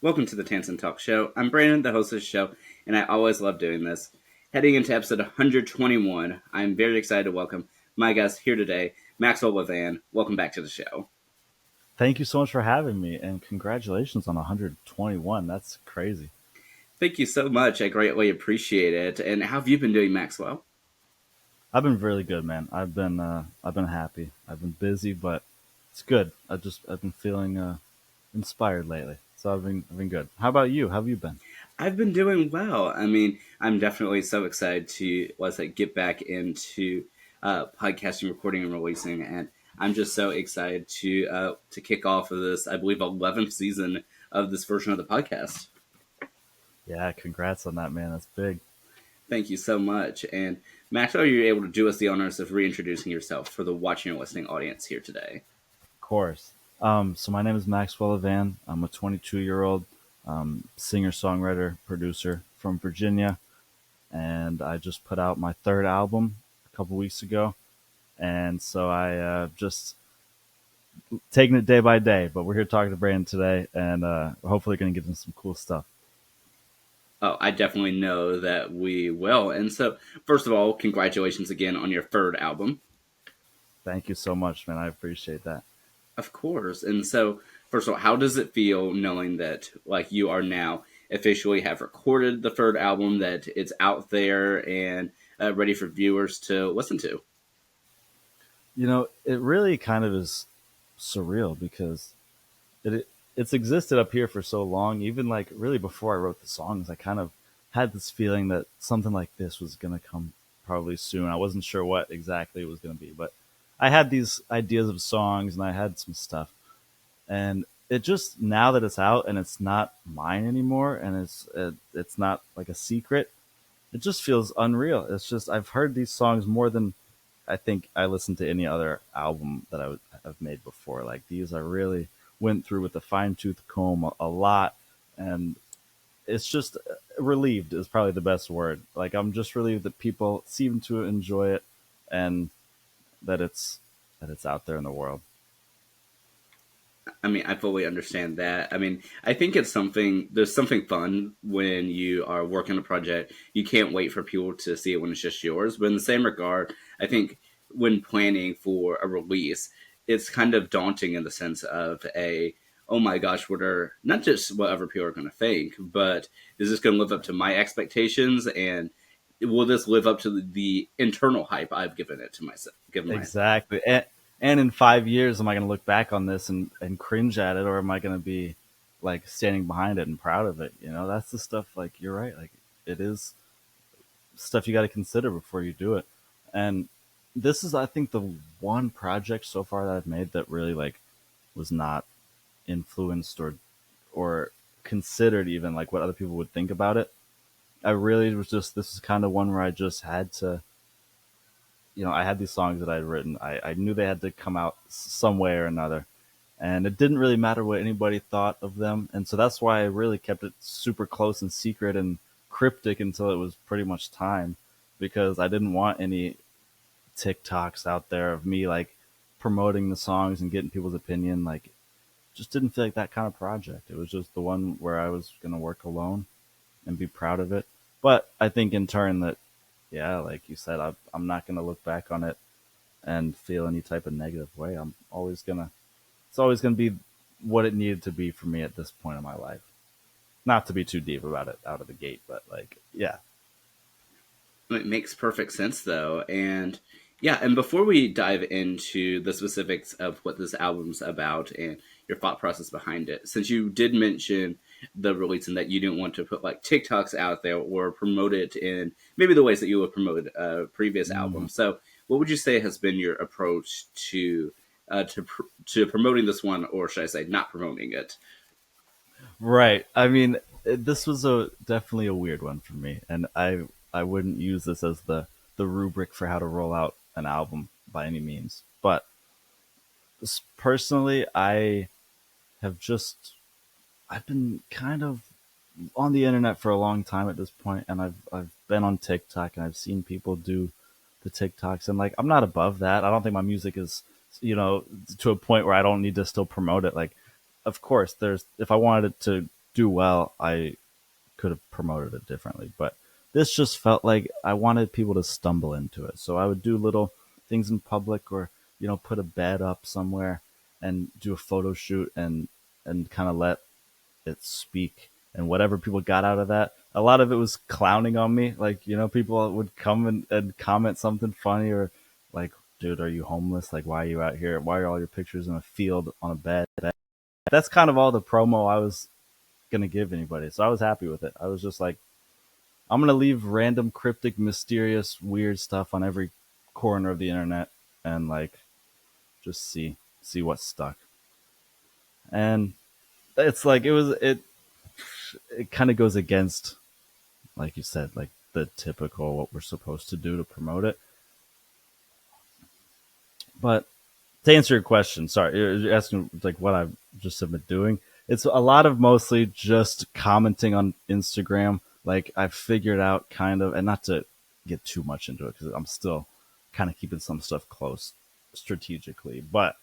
Welcome to the Tansson Talks show. I'm Brandon, the host of the show, and I always love doing this. Heading into episode 121, I'm very excited to welcome my guest here today, Maxwell Levan. Welcome back to the show. Thank you so much for having me, and congratulations on 121. That's crazy. Thank you so much. I greatly appreciate it. And how have you been doing, Maxwell? I've been really good, man. I've been happy. I've been busy, but it's good. I've been feeling inspired lately, so I've been good. How about you? How have you been? I've been doing well. I mean, I'm definitely so excited to, let's say, get back into podcasting, recording, and releasing, and I'm just so excited to kick off of this. I believe 11th season of this version of the podcast. Yeah, congrats on that, man. That's big. Thank you so much. And Max, are you able to do us the honors of reintroducing yourself for the watching and listening audience here today? Of course. So my name is Maxwell Levan. I'm a 22-year-old singer, songwriter, producer from Virginia, and I just put out my third album a couple weeks ago. And so I just taking it day by day. But we're here talking to Brandon today, and we're hopefully going to get into some cool stuff. Oh, I definitely know that we will. And so, first of all, congratulations again on your third album. Thank you so much, man. I appreciate that. Of course. And so, first of all, how does it feel knowing that, like, you are now officially have recorded the third album, that it's out there and ready for viewers to listen to? It really kind of is surreal because it's existed up here for so long. Even like really before I wrote the songs, I kind of had this feeling that something like this was going to come probably soon. I wasn't sure what exactly it was going to be, but I had these ideas of songs and I had some stuff. And it just now that it's out and it's not mine anymore and it's not like a secret, it just feels unreal. It's just I've heard these songs more than I think I listened to any other album that have made before. Like these, I really went through with a fine tooth comb a lot, and it's just relieved is probably the best word. Like I'm just relieved that people seem to enjoy it, and that it's out there in the world. I mean, I fully understand that. I mean, I think it's something, there's something fun when you are working a project. You can't wait for people to see it when it's just yours. But in the same regard, I think when planning for a release, it's kind of daunting in the sense of oh my gosh, what are, not just what other people are going to think, but is this going to live up to my expectations? And will this live up to the internal hype I've given it to myself, given myself? Exactly. And in 5 years, am I going to look back on this and cringe at it, or am I going to be like standing behind it and proud of it? That's the stuff. Like you're right. Like it is stuff you got to consider before you do it. And this is, I think, the one project so far that I've made that really like was not influenced or considered even like what other people would think about it. I really was just this is kind of one where I just had to, I had these songs that I'd written. I knew they had to come out some way or another, and it didn't really matter what anybody thought of them. And so that's why I really kept it super close and secret and cryptic until it was pretty much time, because I didn't want any TikToks out there of me like promoting the songs and getting people's opinion. Like, just didn't feel like that kind of project. It was just the one where I was going to work alone and be proud of it. But I think in turn that, yeah, like you said, I'm not going to look back on it and feel any type of negative way. It's always going to be what it needed to be for me at this point in my life. Not to be too deep about it out of the gate, but like, yeah. It makes perfect sense, though. And yeah, and before we dive into the specifics of what this album's about and your thought process behind it, since you did mention the release and that you didn't want to put like TikToks out there or promote it in maybe the ways that you would promote a previous Mm. album. So, what would you say has been your approach to promoting this one, or should I say, not promoting it? Right. I mean, this was a definitely a weird one for me, and I wouldn't use this as the rubric for how to roll out an album by any means. But personally, have just I've been kind of on the internet for a long time at this point, and I've been on TikTok and I've seen people do the TikToks, and like I'm not above that. I don't think my music is to a point where I don't need to still promote it. Like, of course, there's if I wanted it to do well, I could have promoted it differently. But this just felt like I wanted people to stumble into it. So I would do little things in public, or put a bed up somewhere and do a photo shoot, and kind of let it speak. And whatever people got out of that, a lot of it was clowning on me. Like, people would come and comment something funny, or like, dude, are you homeless? Like, why are you out here? Why are all your pictures in a field on a bed? That's kind of all the promo I was gonna give anybody. So I was happy with it. I was just like, I'm gonna leave random, cryptic, mysterious, weird stuff on every corner of the internet, and like, just see what stuck. And it's like, it kind of goes against, like you said, like the typical what we're supposed to do to promote it. But to answer your question, sorry, you're asking like what I've just been doing. It's a lot of mostly just commenting on Instagram. Like, I've figured out kind of, and not to get too much into it because I'm still kind of keeping some stuff close strategically, but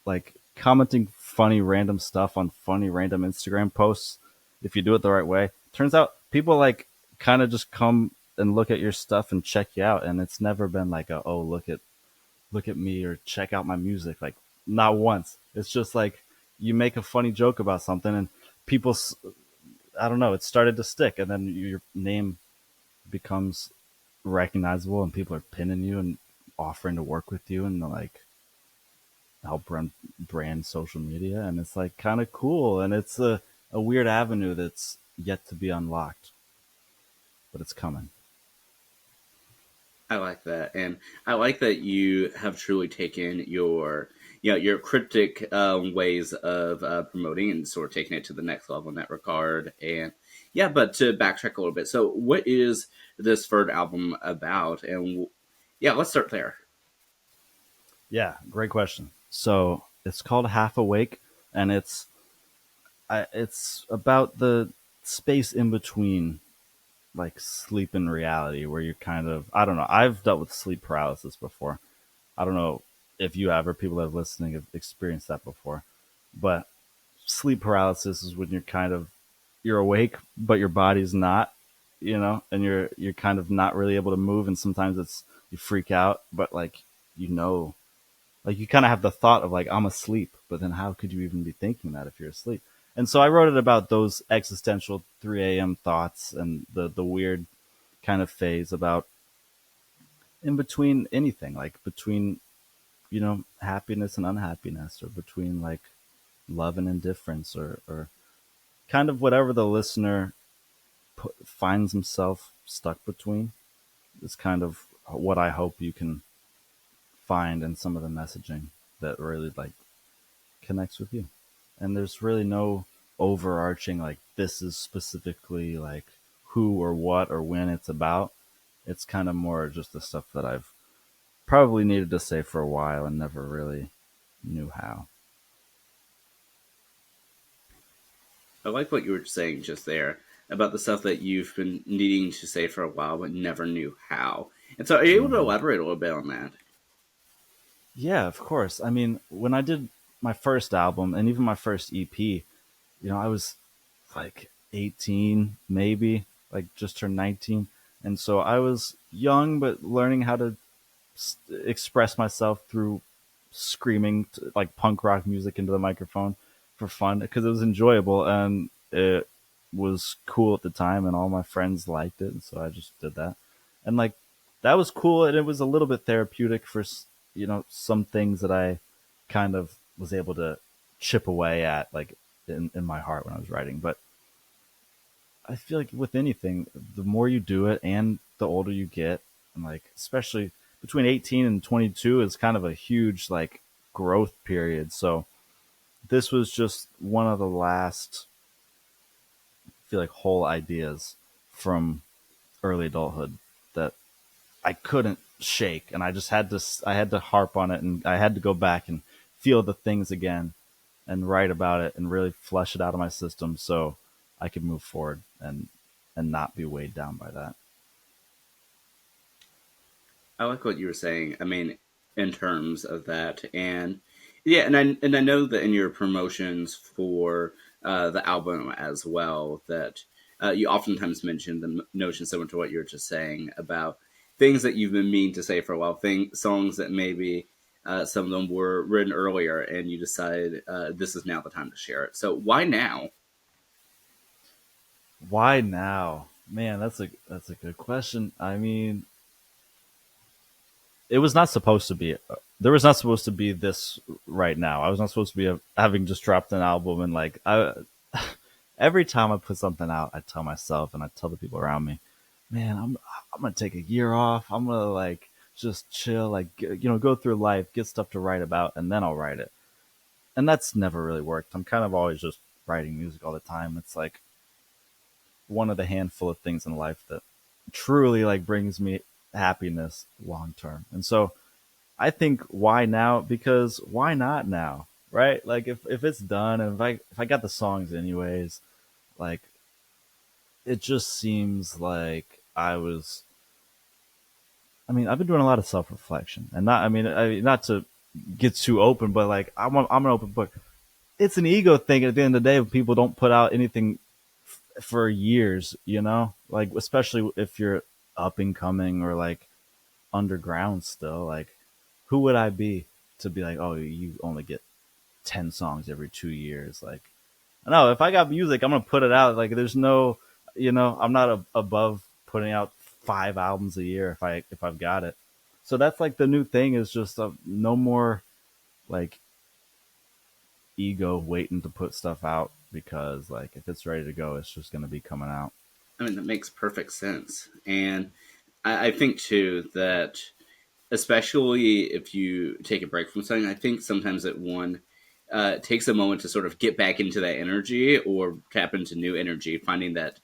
like commenting funny random stuff on funny random Instagram posts, if you do it the right way, turns out people like kind of just come and look at your stuff and check you out, and it's never been like a, oh, look at me, or check out my music. Like, not once. It's just like you make a funny joke about something, and people, I don't know, it started to stick, and then your name becomes recognizable, and people are pinning you and offering to work with you, and like help run brand social media, and it's like kind of cool, and it's a weird avenue that's yet to be unlocked, but it's coming. I like that, and I like that you have truly taken your cryptic ways of promoting and sort of taking it to the next level in that regard. And yeah, but to backtrack a little bit, so what is this third album about? And yeah, let's start there. Yeah, great question. So it's called Half Awake, and it's about the space in between like sleep and reality, where you're kind of, I don't know, I've dealt with sleep paralysis before. I don't know if you have, or people that are listening have experienced that before, but sleep paralysis is when you're awake but your body's not, and you're kind of not really able to move, and sometimes it's, you freak out, but like, you know like, you kind of have the thought of like, I'm asleep, but then how could you even be thinking that if you're asleep? And so I wrote it about those existential 3 a.m. thoughts, and the weird kind of phase about in between anything, like between, happiness and unhappiness, or between like love and indifference, or kind of whatever the listener finds himself stuck between is kind of what I hope you can find in some of the messaging that really like connects with you. And there's really no overarching like, this is specifically like who or what or when it's about. It's kind of more just the stuff that I've probably needed to say for a while and never really knew how. I like what you were saying just there about the stuff that you've been needing to say for a while but never knew how. And so, are you able to Hmm. elaborate a little bit on that? Yeah, of course. I mean, when I did my first album and even my first EP, I was like 18, maybe, like just turned 19. And so I was young, but learning how to express myself through screaming like punk rock music into the microphone for fun, because it was enjoyable and it was cool at the time, and all my friends liked it. And so I just did that. And like, that was cool. And it was a little bit therapeutic for, some things that I kind of was able to chip away at, like in my heart when I was writing. But I feel like with anything, the more you do it and the older you get, and like, especially between 18 and 22 is kind of a huge like growth period. So this was just one of the last, I feel like, whole ideas from early adulthood that I couldn't shake, and I had to harp on it, and I had to go back and feel the things again and write about it and really flush it out of my system so I could move forward and not be weighed down by that. I like what you were saying. I mean, in terms of that, and yeah, and I know that in your promotions for the album as well. That you oftentimes mention the notion similar to what you're just saying about things that you've been meaning to say for a while, songs that maybe some of them were written earlier, and you decided this is now the time to share it. So why now? Why now? Man, that's a good question. I mean, it was not supposed to be. There was not supposed to be this right now. I was not supposed to be having just dropped an album and like I. Every time I put something out, I tell myself and I tell the people around me, man, I'm gonna take a year off. I'm gonna like just chill, like go through life, get stuff to write about, and then I'll write it. And that's never really worked. I'm kind of always just writing music all the time. It's like one of the handful of things in life that truly like brings me happiness long term. And so I think why now? Because why not now? Right? Like if it's done and if I got the songs anyways, like it just seems like I mean, I've been doing a lot of self reflection, and not to get too open, but like I'm an open book. It's an ego thing at the end of the day. When people don't put out anything for years, like especially if you're up and coming or like underground still. Like, who would I be to be like, oh, you only get 10 songs every 2 years? Like, no, if I got music, I'm gonna put it out. Like, there's no, I'm not above putting out 5 albums a year if I've got it. So that's like the new thing is just no more like ego waiting to put stuff out because like if it's ready to go, it's just gonna be coming out. I mean, that makes perfect sense. And I think too that especially if you take a break from something, I think sometimes that one takes a moment to sort of get back into that energy or tap into new energy, finding that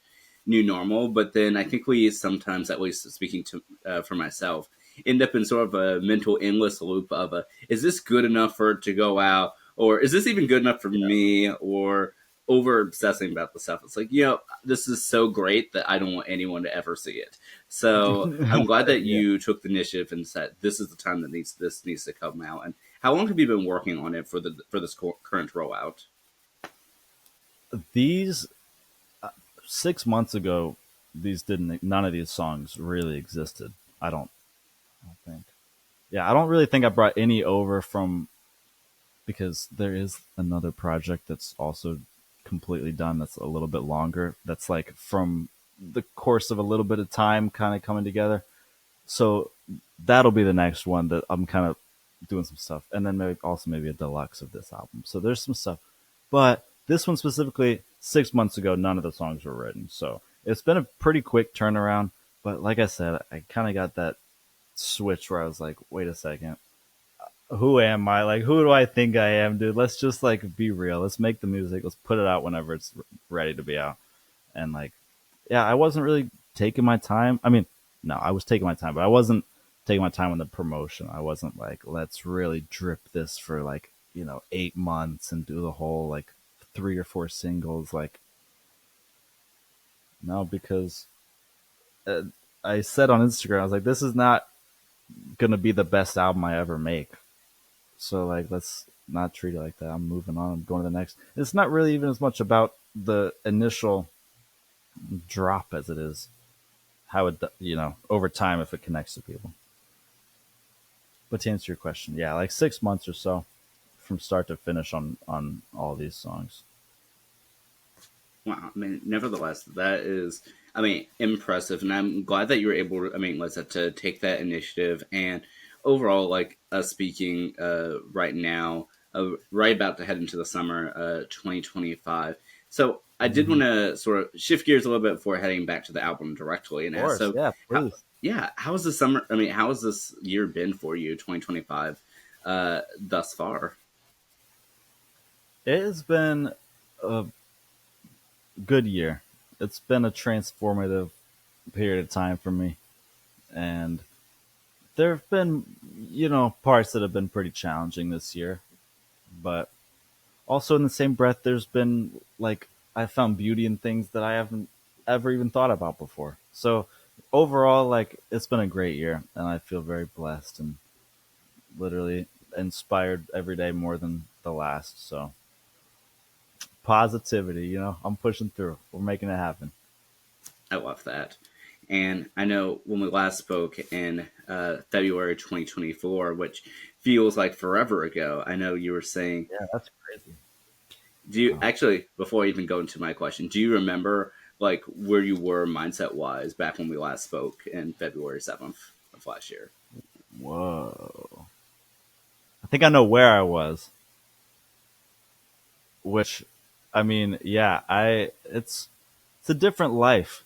new normal. But then I think we sometimes, at least speaking to for myself, end up in sort of a mental endless loop of is this good enough for it to go out, or is this even good enough for me, or over obsessing about the stuff. It's like, this is so great that I don't want anyone to ever see it. So I'm glad that Yeah. you took the initiative and said this is the time that this needs to come out. And how long have you been working on it for this current rollout? These 6 months ago, these didn't. None of these songs really existed. I don't think. Yeah, I don't really think I brought any over from because there is another project that's also completely done. That's a little bit longer. That's like from the course of a little bit of time, kind of coming together. So that'll be the next one that I'm kind of doing some stuff, and then maybe a deluxe of this album. So there's some stuff, but this one specifically, 6 months ago, none of the songs were written. So it's been a pretty quick turnaround. But like I said, I kind of got that switch where I was like, wait a second, who am I? Like, who do I think I am, dude? Let's just like be real. Let's make the music. Let's put it out whenever it's ready to be out. And like, yeah, I wasn't really taking my time. I mean, no, I was taking my time, but I wasn't taking my time on the promotion. I wasn't like, let's really drip this for like, 8 months and do the whole like 3 or 4 singles. Like, no, because uh, I said on Instagram, I was like, this is not going to be the best album I ever make. So like, let's not treat it like that. I'm moving on. I'm going to the next. It's not really even as much about the initial drop as it is how it over time if it connects to people. But to answer your question, yeah, like 6 months or so from start to finish on all these songs. Wow. I mean, nevertheless, that is, I mean, impressive. And I'm glad that you were able to, I mean, let's say, to take that initiative. And overall, like, speaking right now, right about to head into the summer 2025. So I did Mm-hmm. want Of to sort of shift gears a little bit before heading back to the album directly and ask, course, so, yeah, how, please. yeah, how's the summer, I mean, how has this year been for you, 2025, thus far? It has been a good year. It's been a transformative period of time for me, and there have been parts that have been pretty challenging this year, but also in the same breath, there's been like I found beauty in things that I haven't ever even thought about before. So overall, like it's been a great year, and I feel very blessed and literally inspired every day more than the last. So positivity. I'm pushing through. We're making it happen. I love that. And I know when we last spoke in February 2024, which feels like forever ago, I know you were saying, Yeah, that's crazy. do you Oh, actually, before I even go into my question, do you remember like where you were mindset wise back when we last spoke in February 7th of last year? whoa. I think I know where I was, which, I mean, yeah, it's a different life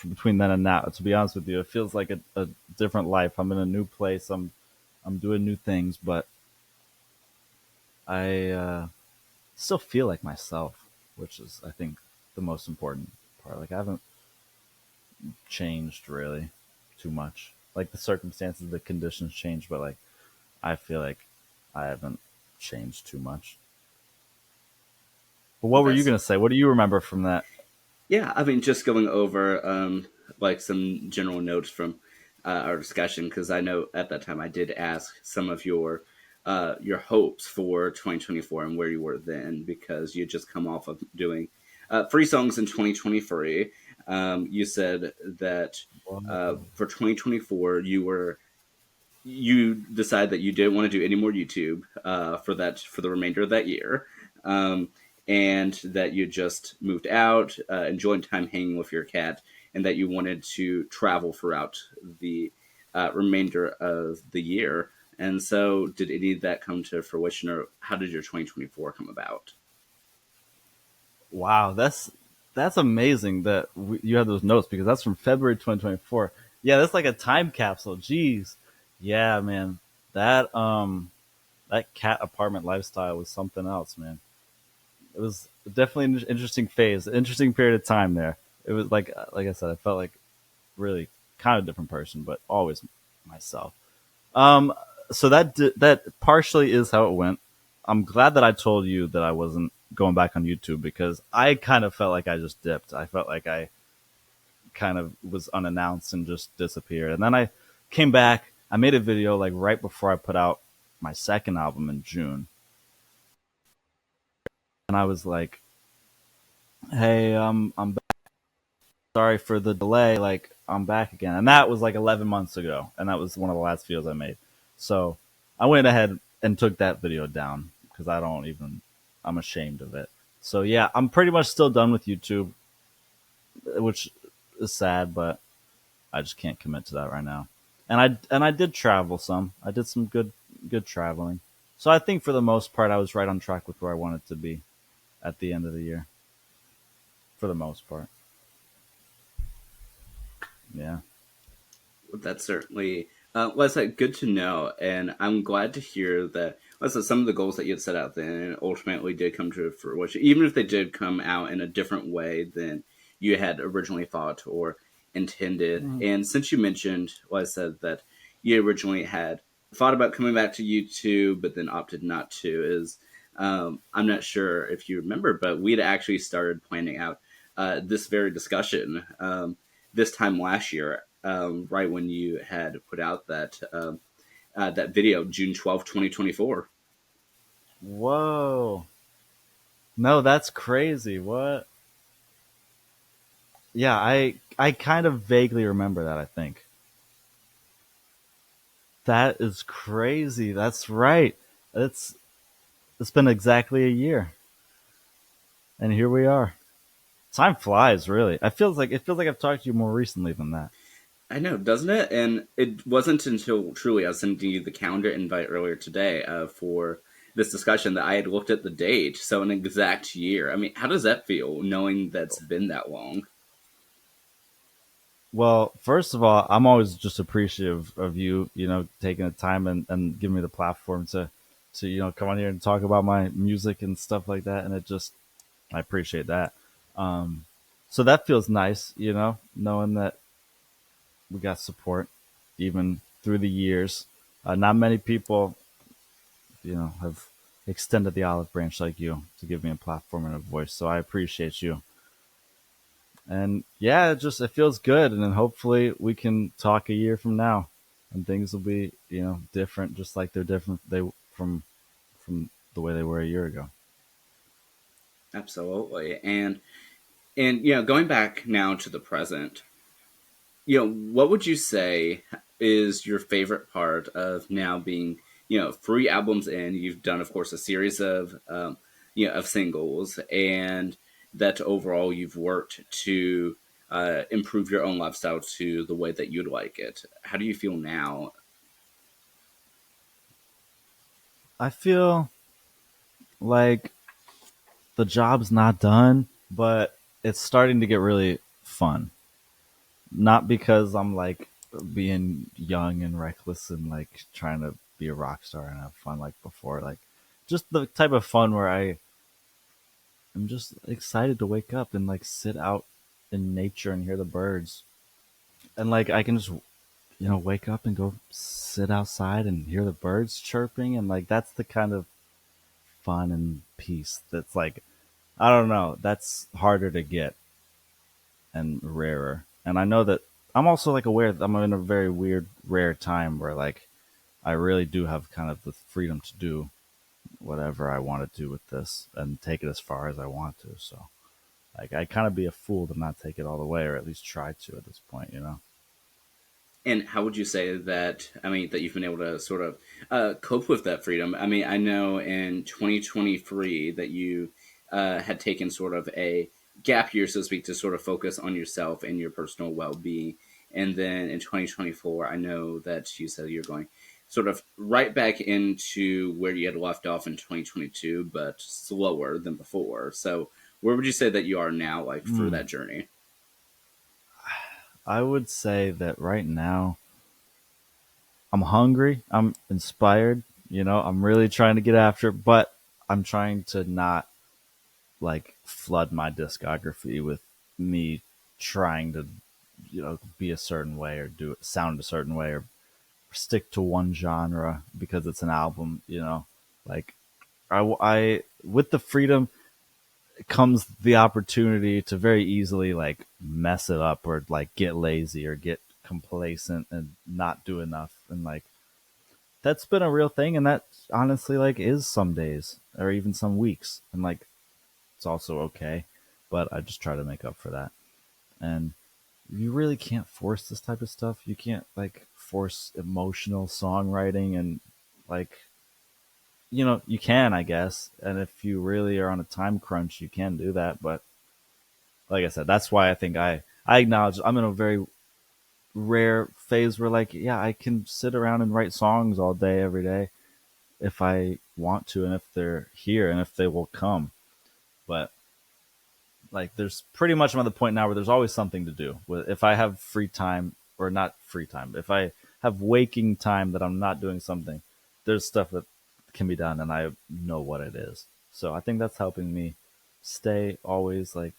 between then and now. To be honest with you, it feels like a different life. I'm in a new place. I'm doing new things, but I still feel like myself, which is, I think, the most important part. Like, I haven't changed really too much. Like, the circumstances, the conditions change, but like, I feel like I haven't changed too much. But what were you That's gonna say? What do you remember from that? Yeah, I mean, just going over like some general notes from our discussion because I know at that time I did ask some of your hopes for 2024 and where you were then because you had just come off of doing free songs in 2023. You said that Whoa. for 2024 you decide that you didn't want to do any more YouTube for the remainder of that year, um, and that you just moved out, enjoyed time hanging with your cat, and that you wanted to travel throughout the remainder of the year. And so, did any of that come to fruition, or how did your 2024 come about? Wow, that's amazing that you had those notes because that's from February 2024. Yeah, that's like a time capsule. Jeez. Yeah, man. That that cat apartment lifestyle was something else, man. It was definitely an interesting phase, interesting period of time there. It was like I said, I felt like really kind of different person, but always myself. Um, so that partially is how it went. I'm glad that I told you that I wasn't going back on YouTube because I kind of felt like I just dipped. I felt like I kind of was unannounced and just disappeared. And then I came back. I made a video like right before I put out my second album in June, and I was like, "Hey, I'm sorry for the delay. Like, I'm back again." And that was like 11 months ago, and that was one of the last videos I made. So I went ahead and took that video down because I'm ashamed of it. So yeah, I'm pretty much still done with YouTube, which is sad, but I just can't commit to that right now. And I did travel some. I did some good traveling. So I think for the most part, I was right on track with where I wanted to be at the end of the year. For the most part, yeah. That's certainly, well, it's like good to know, and I'm glad to hear that. Well, some of the goals that you had set out then ultimately did come to fruition, even if they did come out in a different way than you had originally thought or intended. Mhm. And since you mentioned, well, I said that you originally had thought about coming back to YouTube, but then opted not to. I'm not sure if you remember, but we had actually started planning out this very discussion this time last year, right when you had put out that video, June 12th, 2024. Whoa. No, that's crazy. What? Yeah, I kind of vaguely remember that, I think. That is crazy. That's right. It's been exactly a year. And here we are. Time flies, really. It feels like I've talked to you more recently than that. I know, doesn't it? And it wasn't until truly I was sending you the calendar invite earlier today for this discussion that I had looked at the date. So an exact year. I mean, how does that feel knowing that's been that long? Well, first of all, I'm always just appreciative of you, taking the time and giving me the platform to, come on here and talk about my music and stuff like that. And I appreciate that. Um, so that feels nice, knowing that we got support even through the years. Not many people, have extended the olive branch like you to give me a platform and a voice. So I appreciate you. And yeah, it feels good. And then hopefully we can talk a year from now, and things will be, different, just like they're different from the way they were a year ago. Absolutely. And going back now to the present, what would you say is your favorite part of now being, 3 albums in? You've done, of course, a series of, of singles, and that overall you've worked to improve your own lifestyle to the way that you'd like it. How do you feel now? I feel like the job's not done, but it's starting to get really fun. Not because I'm like being young and reckless and like trying to be a rock star and have fun like before. Like just the type of fun where I am just excited to wake up and like sit out in nature and hear the birds. And like I can just wake up and go sit outside and hear the birds chirping, and like that's the kind of fun and peace that's like I don't know, that's harder to get and rarer. And I know that I'm also like aware that I'm in a very weird, rare time where like I really do have kind of the freedom to do whatever I want to do with this and take it as far as I want to. So like I kind of be a fool to not take it all the way, or at least try to at this point. And how would you say that? I mean, that you've been able to sort of cope with that freedom. I mean, I know in 2023 that you had taken sort of a gap year, so to speak, to sort of focus on yourself and your personal well being. And then in 2024, I know that you said you're going sort of right back into where you had left off in 2022, but slower than before. So, where would you say that you are now, like for Hmm. that journey? I would say that right now I'm hungry. I'm inspired. I'm really trying to get after it, but I'm trying to not like flood my discography with me trying to, be a certain way or do it sound a certain way or stick to one genre because it's an album. Like with the freedom comes the opportunity to very easily like mess it up or like get lazy or get complacent and not do enough, and like that's been a real thing, and that honestly like is some days or even some weeks, and like it's also okay, but I just try to make up for that. And you really can't force this type of stuff. You can't like force emotional songwriting, and like you can, I guess, and if you really are on a time crunch you can do that, but like I said, that's why I think I acknowledge I'm in a very rare phase where like yeah, I can sit around and write songs all day every day if I want to, and if they're here and if they will come. But like there's pretty much I'm at the point now where there's always something to do. If I have free time, or not free time, if I have waking time that I'm not doing something, there's stuff that can be done and I know what it is. So I think that's helping me stay always like,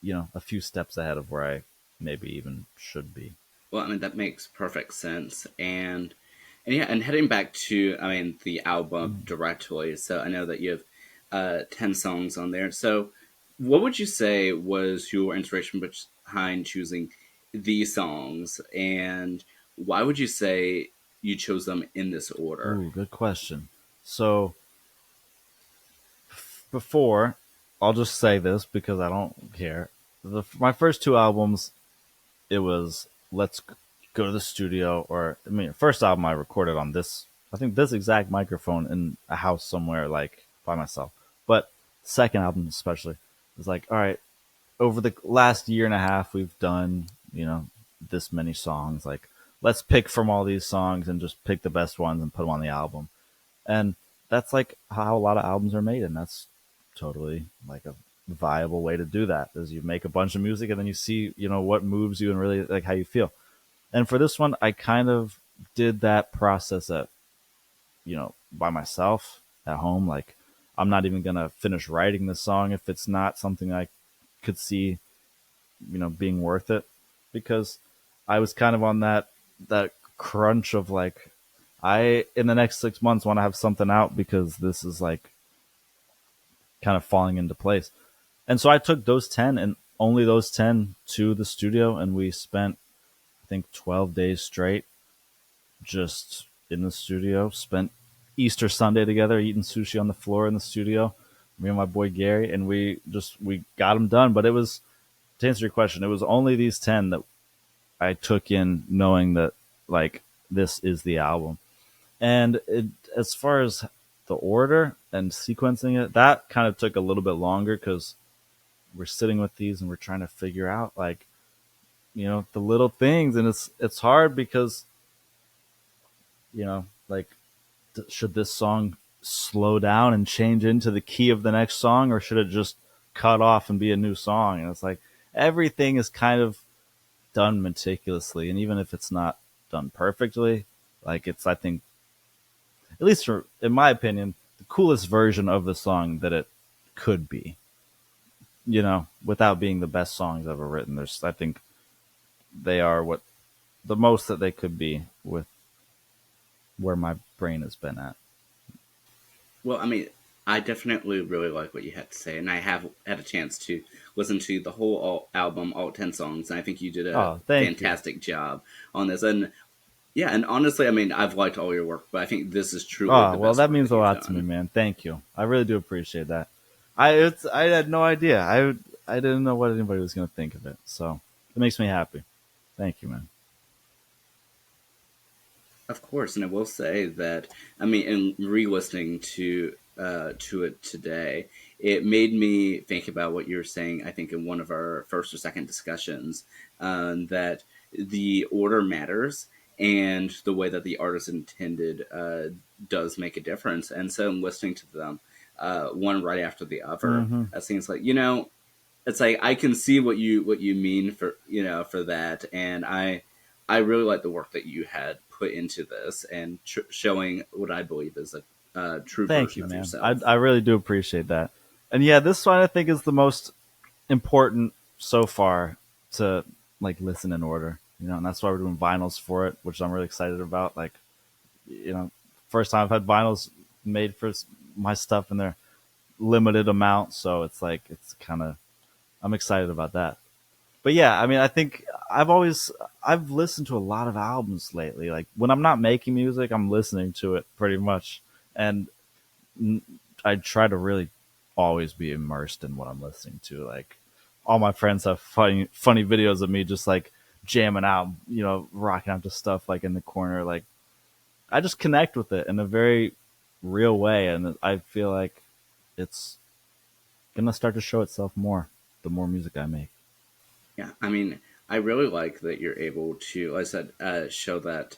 a few steps ahead of where I maybe even should be. Well, I mean that makes perfect sense, and yeah, and heading back to I mean the album Mm. directly. So I know that you have 10 songs on there. So what would you say was your inspiration behind choosing these songs, and why would you say you chose them in this order? Ooh, good question. So before, I'll just say this because I don't care. My first two albums, it was let's go to the studio, or I mean, first album I recorded on this, I think this exact microphone in a house somewhere, like by myself. But second album especially was like, all right, over the last year and a half, we've done this many songs. Like, let's pick from all these songs and just pick the best ones and put them on the album. And that's like how a lot of albums are made, and that's totally like a viable way to do that. Is you make a bunch of music and then you see what moves you and really like how you feel. And for this one, I kind of did that process at by myself at home. Like I'm not even gonna finish writing this song if it's not something I could see being worth it, because I was kind of on that crunch of like I in the next 6 months want to have something out because this is like kind of falling into place. And so I took those 10 and only those 10 to the studio, and we spent I think 12 days straight just in the studio. Spent Easter Sunday together eating sushi on the floor in the studio, me and my boy Gary, and we got them done. But it was, to answer your question, it was only these 10 that I took in, knowing that like this is the album. And as far as the order and sequencing it, that kind of took a little bit longer because we're sitting with these and we're trying to figure out like, the little things, and it's hard because, like, should this song slow down and change into the key of the next song, or should it just cut off and be a new song? And it's like everything is kind of done meticulously, and even if it's not done perfectly, like, it's, I think, at least in my opinion, the coolest version of the song that it could be. Without being the best songs ever written. I think they are what the most that they could be with where my brain has been at. Well, I mean, I definitely really like what you had to say, and I have had a chance to listen to the whole album, all 10 songs, and I think you did a Oh, thank you. fantastic job on this. And yeah, and honestly, I mean, I've liked all your work, but I think this is truly Oh, the well, best that work means that a you've lot to me, done. man. Thank you. I really do appreciate that. I had no idea. I didn't know what anybody was going to think of it. So it makes me happy. Thank you, man. Of course, and I will say that, I mean, in re-listening to it today, it made me think about what you were saying. I think in one of our first or second discussions, that the order matters, and the way that the artist intended does make a difference. And so, in listening to them, one right after the other, Mm-hmm. it seems like, it's like I can see what you mean for for that, and I really like the work that you had put into this and showing what I believe is a true Thank version you, of man. I yourself. I really do appreciate that. And yeah, this one I think is the most important so far to like listen in order. And that's why we're doing vinyls for it, which I'm really excited about. Like, you know, first time I've had vinyls made for my stuff in their limited amount, so it's like it's kind of, I'm excited about that. But yeah, I mean, I think I've listened to a lot of albums lately. Like when I'm not making music, I'm listening to it pretty much, and I try to really always be immersed in what I'm listening to. Like all my friends have funny videos of me just like jamming out, rocking out to stuff like in the corner. Like I just connect with it in a very real way, and I feel like it's gonna start to show itself more the more music I make. Yeah, I mean, I really like that you're able to, like I said, show that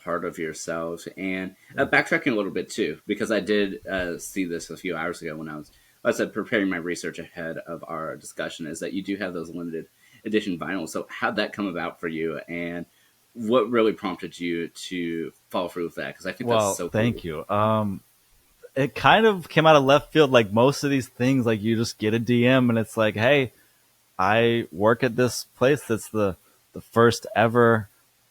part of yourself, and Yeah. backtracking a little bit too, because I did see this a few hours ago when I was, like I said, preparing my research ahead of our discussion. Is that you do have those limited edition vinyls? So how'd that come about for you, and what really prompted you to follow through with that? Because I think that's Well, so thank cool. you. It kind of came out of left field. Like most of these things, like you just get a DM and it's like, hey, I work at this place that's the first ever,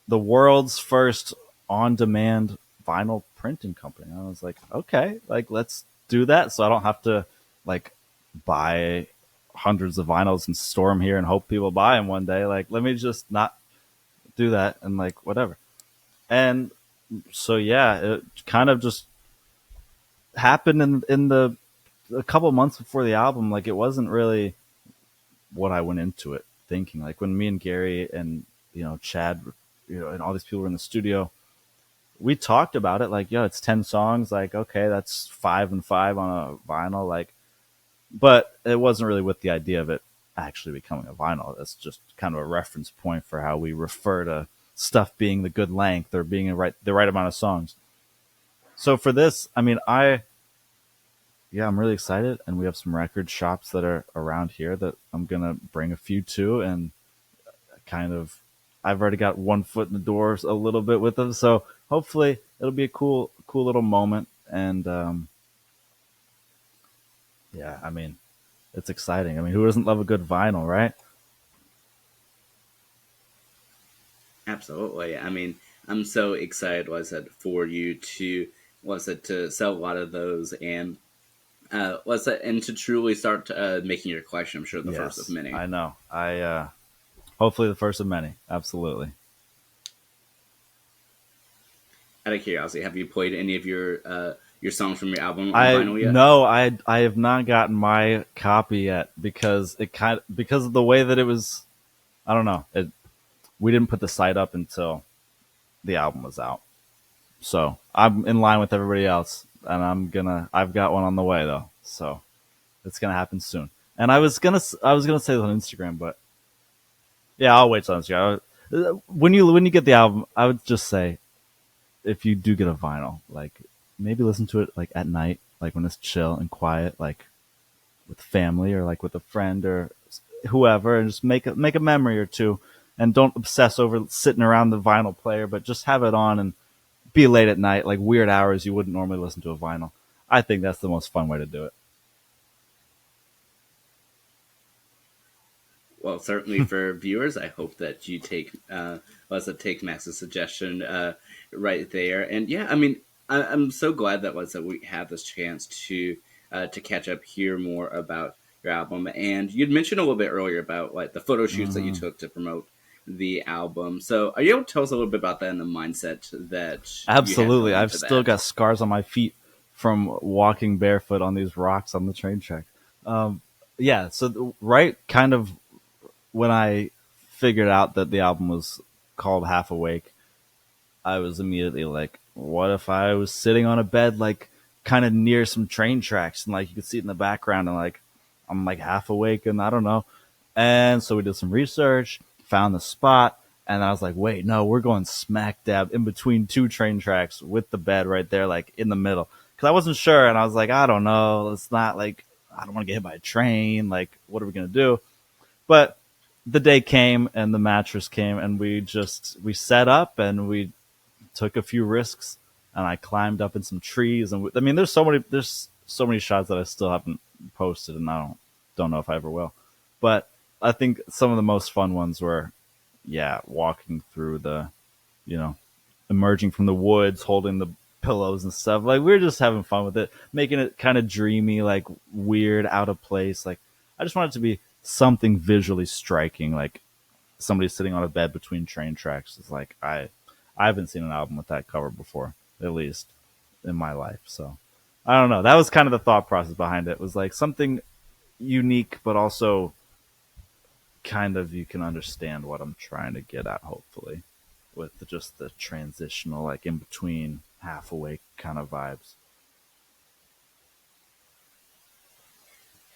the world's first on demand vinyl printing company. And I was like, okay, like let's do that, so I don't have to like buy hundreds of vinyls and store them here and hope people buy them one day. Like, let me just not do that and like whatever. And so yeah, it kind of just happened in the a couple months before the album. Like it wasn't really what I went into it thinking. Like when me and Gary and Chad, and all these people were in the studio, we talked about it. Like, yo, it's 10 songs. Like, okay, that's 5 and 5 on a vinyl. Like, but it wasn't really with the idea of it actually becoming a vinyl. That's just kind of a reference point for how we refer to stuff being the good length or being the right amount of songs. So for this, I mean, yeah, I'm really excited, and we have some record shops that are around here that I'm gonna bring a few to, and kind of, I've already got one foot in the doors a little bit with them, so hopefully it'll be a cool little moment, and yeah, I mean, it's exciting. I mean, who doesn't love a good vinyl, right? Absolutely. I mean, I'm so excited, like I said, for you to, was it to sell a lot of those, and was that, and to truly start making your collection. I'm sure the first of Yes, many. I know. I hopefully the first of many. Absolutely. Out of curiosity, have you played any of your your songs from your album on I vinyl yet? no, I have not gotten my copy yet because because of the way that it was. I don't know. We didn't put the site up until the album was out, so I'm in line with everybody else, and I've got one on the way though, so it's gonna happen soon. And I was gonna say this on Instagram, but yeah, I'll wait till Instagram. When you get the album, I would just say if you do get a vinyl, like maybe listen to it like at night, like when it's chill and quiet, like with family or like with a friend or whoever, and just make a memory or two. And don't obsess over sitting around the vinyl player, but just have it on and be late at night, like weird hours you wouldn't normally listen to a vinyl. I think that's the most fun way to do it. Well, certainly for viewers, I hope that you take take Max's suggestion right there. And yeah, I mean, I'm so glad that we have this chance to catch up, hear more about your album. And you'd mentioned a little bit earlier about like the photo shoots that you Hmm. took to promote the album. So are you able to tell us a little bit about that and the mindset that you had Absolutely. going I've into still that? got scars on my feet from walking barefoot on these rocks on the train track. Um, yeah, so right kind of when I figured out that the album was called Half Awake, I was immediately like, what if I was sitting on a bed, like kind of near some train tracks, and like you could see it in the background, and like I'm like half awake, and I don't know. And so we did some research, found the spot, and I was like, wait, no, we're going smack dab in between two train tracks with the bed right there, like in the middle. Because I wasn't sure, and I was like, I don't know, it's not like I don't want to get hit by a train. Like, what are we gonna do? But the day came, and the mattress came, and we set up, and we took a few risks, and I climbed up in some trees. And I mean, there's so many shots that I still haven't posted, and I don't know if I ever will. But I think some of the most fun ones were, yeah, walking through the, you know, emerging from the woods, holding the pillows and stuff. Like we were just having fun with it, making it kind of dreamy, like weird, out of place. Like I just wanted it to be something visually striking, like somebody sitting on a bed between train tracks. Is like I haven't seen an album with that cover before, at least in my life. So I don't know. That was kind of the thought process behind it. It was like something unique, but also kind of you can understand what I'm trying to get at. Hopefully, with just the transitional, like in between, half awake kind of vibes.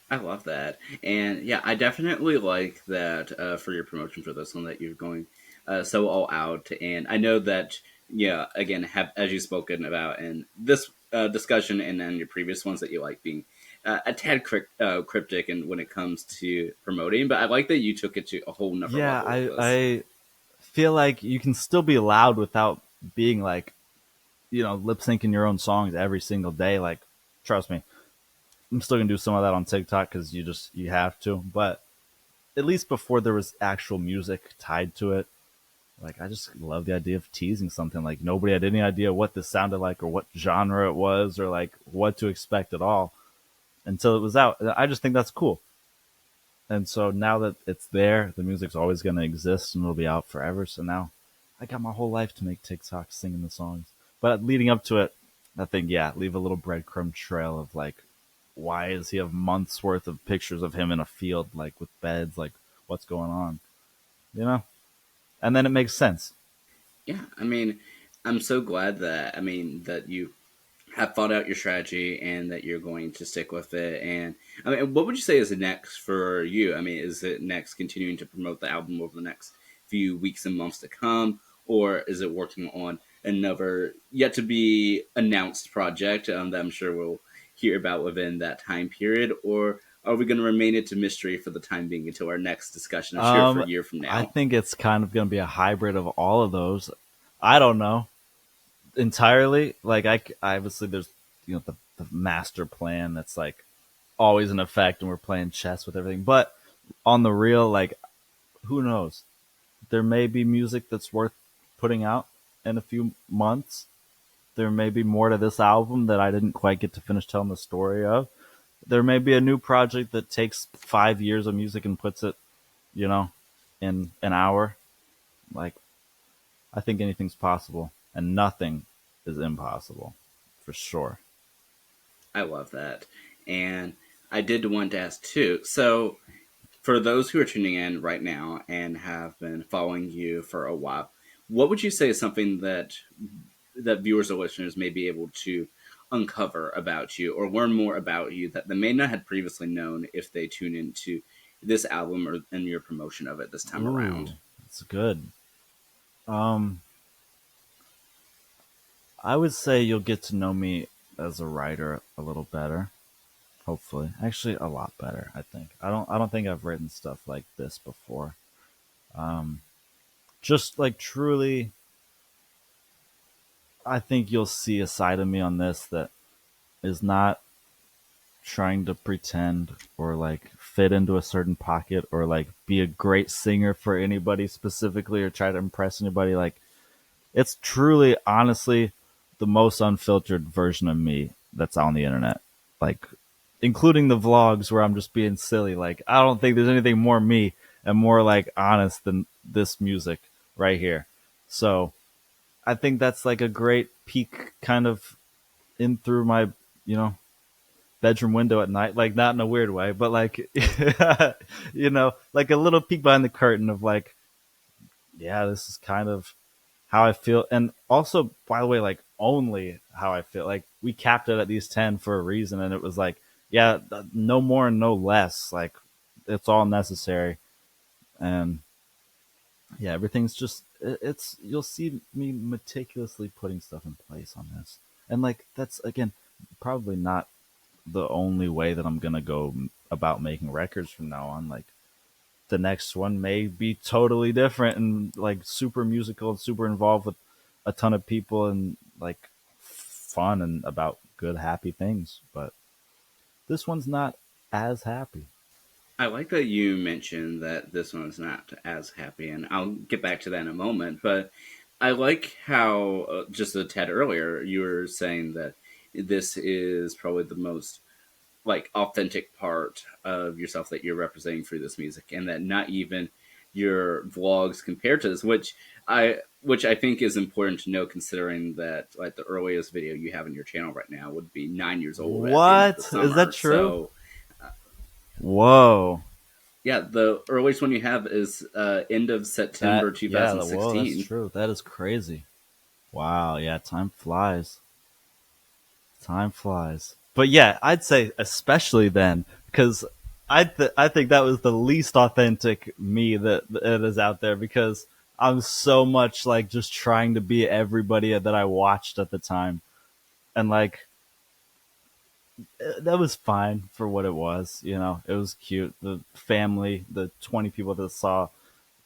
I love that. And yeah, I definitely like that for your promotion for this one that you're going so all out. And I know that, yeah, again, have as you've spoken about in this discussion and then your previous ones that you like being a tad cryptic and when it comes to promoting. But I like that you took it to a whole nother Yeah, level with this. I feel like you can still be loud without being like, lip syncing your own songs every single day. Like, trust me, I'm still gonna do some of that on TikTok because you have to. But at least before there was actual music tied to it, like I just love the idea of teasing something. Like nobody had any idea what this sounded like or what genre it was or like what to expect at all until it was out. I just think that's cool. And so now that it's there, the music's always gonna exist and it'll be out forever. So now I got my whole life to make TikToks singing the songs. But leading up to it, I think leave a little breadcrumb trail of like, why does he have months worth of pictures of him in a field, like with beds, like what's going on, you know? And then it makes sense. Yeah, I mean, I'm so glad that that you have thought out your strategy and that you're going to stick with it. And I mean, what would you say is next for you? I mean, is it next continuing to promote the album over the next few weeks and months to come, or is it working on another yet to be announced project that I'm sure we'll hear about within that time period, or are we going to remain it to mystery for the time being until our next discussion? I'm sure for a Um, year from I now. think it's kind of going to be a hybrid of all of those. I don't know entirely. Like obviously there's the master plan that's like always in effect, and we're playing chess with everything. But on the real, like who knows? There may be music that's worth putting out in a few months. There may be more to this album that I didn't quite get to finish telling the story of. There may be a new project that takes 5 years of music and puts it, you know, in an hour. Like, I think anything's possible and nothing is impossible for sure. I love that. And I did want to ask too. So, for those who are tuning in right now and have been following you for a while, what would you say is something that viewers or listeners may be able to uncover about you or learn more about you that they may not have previously known if they tune into this album or in your promotion of it this time around? Ooh, that's good. Um, I would say you'll get to know me as a writer a little better. Hopefully, actually, a lot better. I think. I don't think I've written stuff like this before. Um, just like truly, I think you'll see a side of me on this that is not trying to pretend or like fit into a certain pocket or like be a great singer for anybody specifically or try to impress anybody. Like it's truly, honestly, the most unfiltered version of me that's on the internet. Like, including the vlogs where I'm just being silly. Like, I don't think there's anything more me and more like honest than this music right here. So I think that's like a great peek kind of in through my, you know, bedroom window at night. Like, not in a weird way, but like, like a little peek behind the curtain of like, yeah, this is kind of how I feel. And also, by the way, like only how I feel. Like we capped it at these 10 for a reason. And it was like, yeah, no more and no less. Like it's all necessary. And yeah, everything's just, it's, you'll see me meticulously putting stuff in place on this. And like, that's again, probably not the only way that I'm going to go about making records from now on. Like the next one may be totally different and like super musical and super involved with a ton of people and like fun and about good happy things, but this one's not as happy. I like that you mentioned that this one is not as happy, and I'll get back to that in a moment. But I like how, just a tad earlier, you were saying that this is probably the most like authentic part of yourself that you're representing through this music, and that not even your vlogs compared to this, which I think is important to know, considering that like the earliest video you have on your channel right now would be 9 years old at the end of the What is that summer. true? So Whoa. yeah, the earliest one you have is end of That, September yeah, whoa, that's 2016. true. That is crazy. Wow, yeah, time flies. Time flies. But yeah, I'd say especially then because I think that was the least authentic me that is out there because I'm so much like just trying to be everybody that I watched at the time, and like that was fine for what it was. You know, it was cute. The family, the 20 people that saw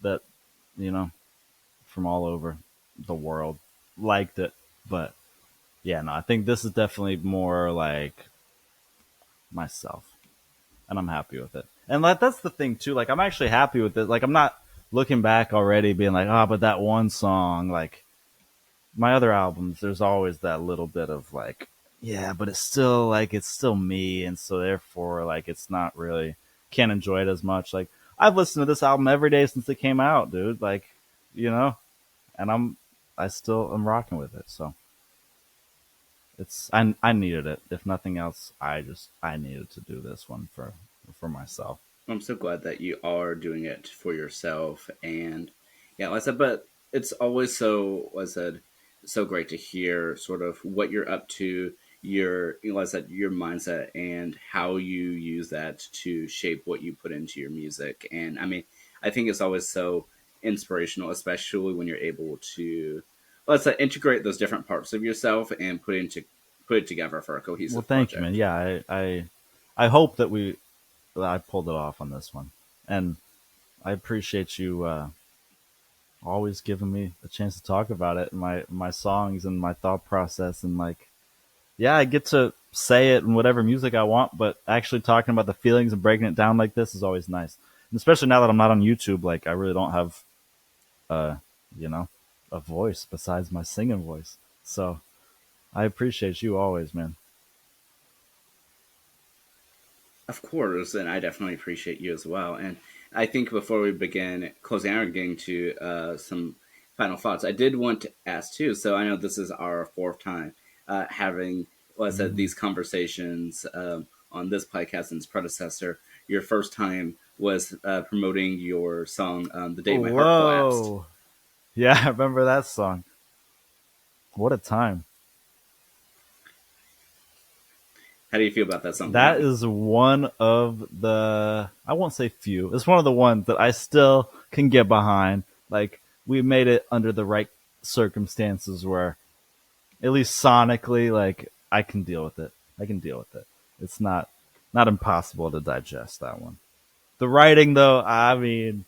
that, you know, from all over the world liked it. But yeah, no, I think this is definitely more like myself, and I'm happy with it. And like that's the thing too. Like I'm actually happy with it. Like I'm not looking back already being like, oh, but that one song. Like my other albums, there's always that little bit of like, yeah, but it's still me, and so therefore like it's not really can't enjoy it as much. Like I've listened to this album every day since it came out, dude. Like, you know, and I still am rocking with it. So it's I needed it. If nothing else, I needed to do this one for myself. I'm so glad that you are doing it for yourself. And yeah, like I said, but it's always so, like I said, so great to hear sort of what you're up to, like I said, your mindset and how you use that to shape what you put into your music. And I mean, I think it's always so inspirational, especially when you're able to, let's say, integrate those different parts of yourself and put it together for a Well, cohesive thank you, man. project. Yeah, I hope that I pulled it off on this one, and I appreciate you always giving me a chance to talk about it and my songs and my thought process and like yeah, I get to say it in whatever music I want, but actually talking about the feelings and breaking it down like this is always nice, and especially now that I'm not on YouTube, like I really don't have uh you know a voice besides my singing voice, so I appreciate you always, man. Of course, and I definitely appreciate you as well. And I think before we begin closing out and getting to some final thoughts, I did want to ask too. So I know this is our fourth time having well, I said Mm. these conversations on this podcast and its predecessor. Your first time was promoting your song, "The Day My Heart Collapsed." Whoa. Yeah, I remember that song. What a time. How do you feel about that song That now? is one of the, I won't say few, it's one of the ones that I still can get behind. Like, we made it under the right circumstances where, at least sonically, like, I can deal with it. I can deal with it. It's not impossible to digest that one. The writing, though, I mean,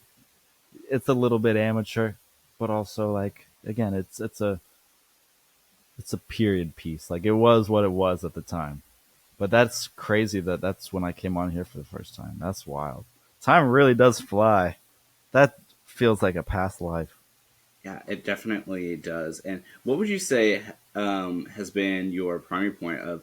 it's a little bit amateur, but also, like, again, it's a period piece. Like, it was what it was at the time. But that's crazy that that's when I came on here for the first time. That's wild. Time really does fly. That feels like a past life. Yeah, it definitely does. And what would you say has been your primary point of,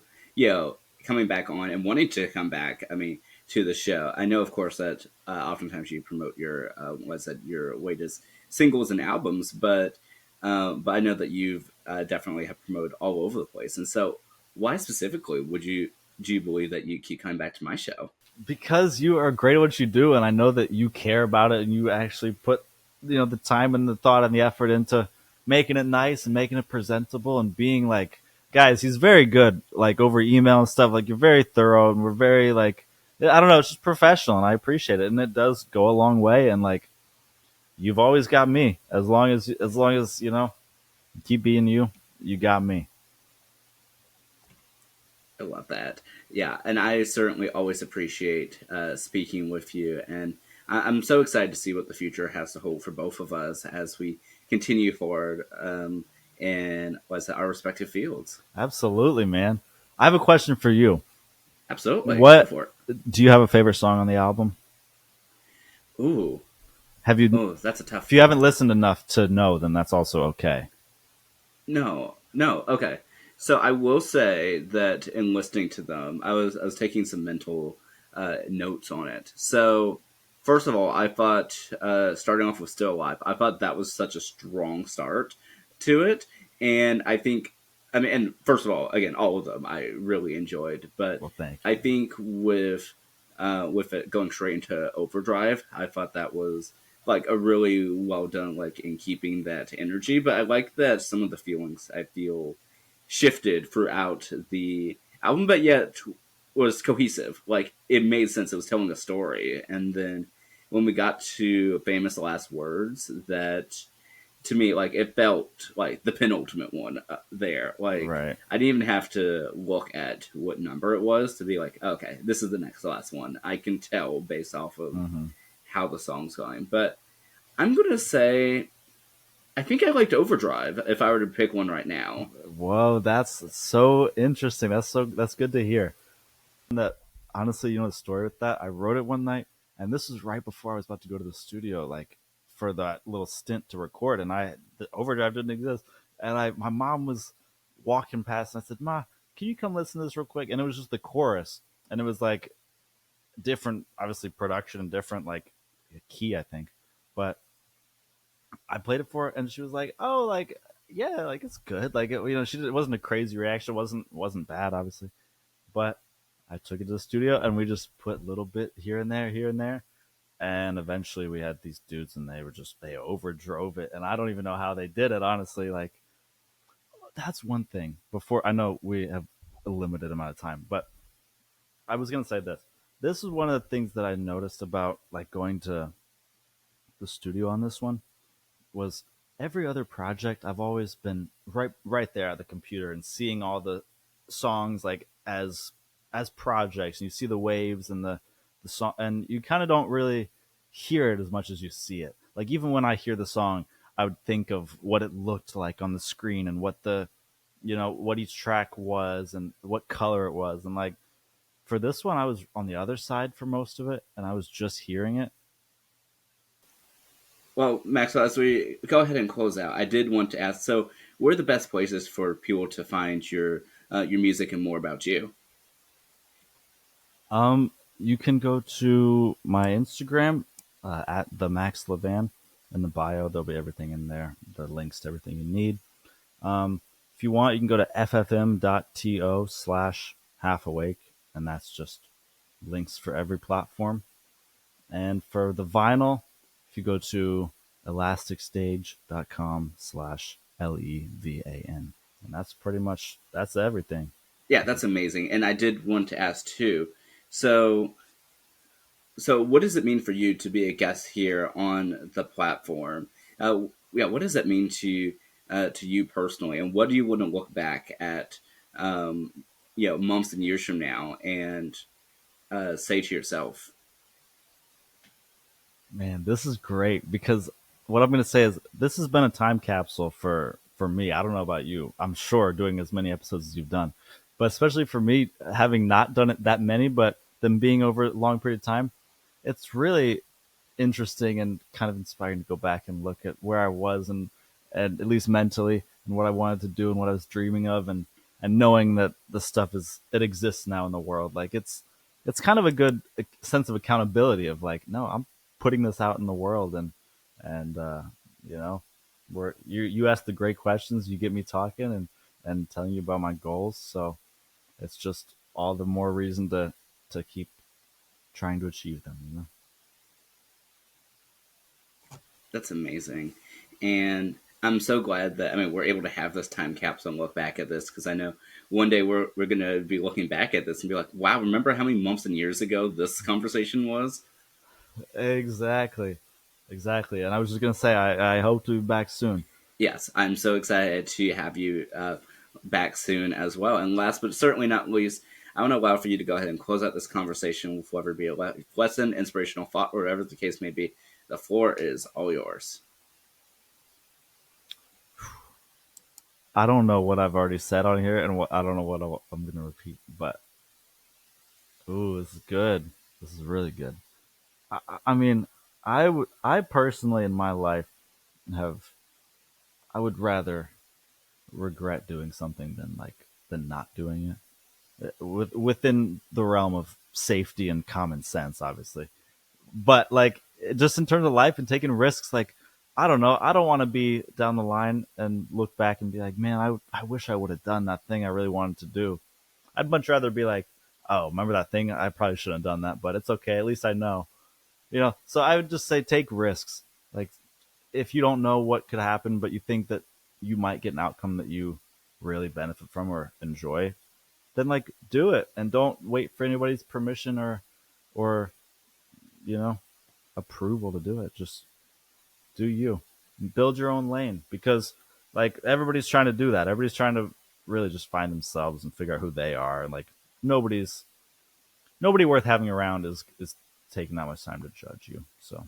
coming back on and wanting to come back? I mean, to the show. I know, of course, that oftentimes you promote your what's that your latest singles and albums, but I know that you've definitely have promoted all over the place. And so, why specifically would you do you believe that you keep coming back to my show? Because you are great at what you do, and I know that you care about it, and you actually put, the time and the thought and the effort into making it nice and making it presentable and being like, guys, he's very good, like over email and stuff. Like, you're very thorough, and we're very like, I don't know, it's just professional, and I appreciate it, and it does go a long way. And like, you've always got me, as long as keep being you. You got me. I love that. Yeah, and I certainly always appreciate speaking with you, and I'm so excited to see what the future has to hold for both of us as we continue forward in what's it, our respective fields. Absolutely, man. I have a question for you. Absolutely, go What for it. do you have a favorite song on the album? Ooh, Have you? oh, that's a If tough you haven't one. listened enough to know, then that's also okay. No, no, okay. So I will say that in listening to them, I was taking some mental notes on it. So first of all, I thought starting off with "Still Alive," I thought that was such a strong start to it, and I think, I mean, and first of all, again, all of them I really enjoyed, but Well, thank I you. think with it going straight into overdrive, I thought that was like a really well done, like in keeping that energy. But I like that some of the feelings I feel shifted throughout the album, but yet was cohesive. Like it made sense. It was telling a story. And then when we got to famous last words, that to me, like it felt like the penultimate one there. Like Right. I didn't even have to look at what number it was to be like, okay, this is the next last one. I can tell based off of Hmm. how the song's going. But I'm gonna say I think I liked Overdrive if I were to pick one right now. Whoa, that's so interesting. That's good to hear. That honestly, the story with that, I wrote it one night, and this was right before I was about to go to the studio, like for that little stint to record, and the overdrive didn't exist, and my mom was walking past, and I said, "Ma, can you come listen to this real quick?" And it was just the chorus, and it was like different, obviously production and different like key, I think, but I played it for her, and she was like, "Oh, like yeah, like it's good." Like it wasn't a crazy reaction, wasn't bad, obviously, but I took it to the studio, and we just put a little bit here and there, and eventually we had these dudes, and they overdrove it, and I don't even know how they did it, honestly. Like, that's one thing. Before, I know we have a limited amount of time, but I was gonna say this. This is one of the things that I noticed about like going to the studio on this one was every other project I've always been right there at the computer and seeing all the songs like as projects, and you see the waves and the song, and you kind of don't really hear it as much as you see it. Like, even when I hear the song, I would think of what it looked like on the screen and what each track was and what color it was. And like, for this one, I was on the other side for most of it, and I was just hearing it. Well, Maxwell, as we go ahead and close out, I did want to ask. So, where are the best places for people to find your music and more about you? You can go to my Instagram at the Max Levan. In the bio, there'll be everything in there, the links to everything you need. If If you want, you can go to ffm.to/halfawake, and that's just links for every platform. And for the vinyl, if you go to elasticstage.com/LEVAN. And that's everything. Yeah, that's amazing. And I did want to ask too. So, so what does it mean for you to be a guest here on the platform? Yeah, what does that mean to you personally, and what do you want to look back at, um, months and years from now, and say to yourself? Man, this is great because what I'm going to say is this has been a time capsule for me. I don't know about you. I'm sure doing as many episodes as you've done, but especially for me, having not done it that many, but them being over a long period of time, it's really interesting and kind of inspiring to go back and look at where I was and at least mentally and what I wanted to do and what I was dreaming of and knowing that the stuff it exists now in the world. Like it's kind of a good sense of accountability of like, no, I'm putting this out in the world and you know, where you ask the great questions, you get me talking and telling you about my goals. So it's just all the more reason to keep trying to achieve them, you know. That's amazing, and I'm so glad that we're able to have this time capsule and look back at this, because I know one day we're gonna be looking back at this and be like, wow, remember how many months and years ago this conversation was? Exactly. Exactly. And I was just going to say, I hope to be back soon. Yes, I'm so excited to have you back soon as well. And last but certainly not least, I want to allow for you to go ahead and close out this conversation with whatever be a lesson, inspirational thought, or whatever the case may be. The floor is all yours. I don't know what I've already said on here and I don't know what I'm going to repeat, but ooh, this is good. This is really good. I mean, I personally in my life have, I would rather regret doing something than not doing it. Within the realm of safety and common sense, obviously. But like just in terms of life and taking risks, like I don't know, I don't want to be down the line and look back and be like, man, I wish I would have done that thing I really wanted to do. I'd much rather be like, oh, remember that thing? I probably shouldn't have done that, but it's okay. At least I know, you know. So I would just say take risks. Like if you don't know what could happen, but you think that you might get an outcome that you really benefit from or enjoy, then like do it and don't wait for anybody's permission or you know approval to do it. Just do you. Build your own lane because like everybody's trying to do that. Everybody's trying to really just find themselves and figure out who they are. And like nobody's nobody worth having around is taking that much time to judge you. So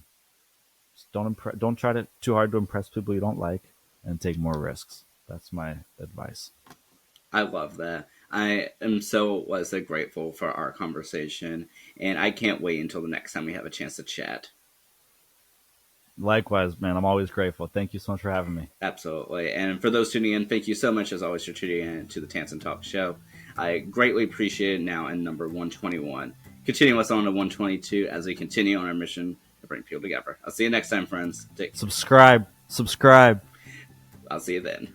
just don't try to too hard to impress people you don't like and take more risks. That's my advice. I love that. I am so was so grateful for our conversation, and I can't wait until the next time we have a chance to chat. Likewise, man. I'm always grateful. Thank you so much for having me. Absolutely. And for those tuning in, thank you so much as always for tuning in to the Tansson Talks show. I greatly appreciate it now in number 121. Continuing us on to 122 as we continue on our mission to bring people together. I'll see you next time, friends. Subscribe. Subscribe. I'll see you then.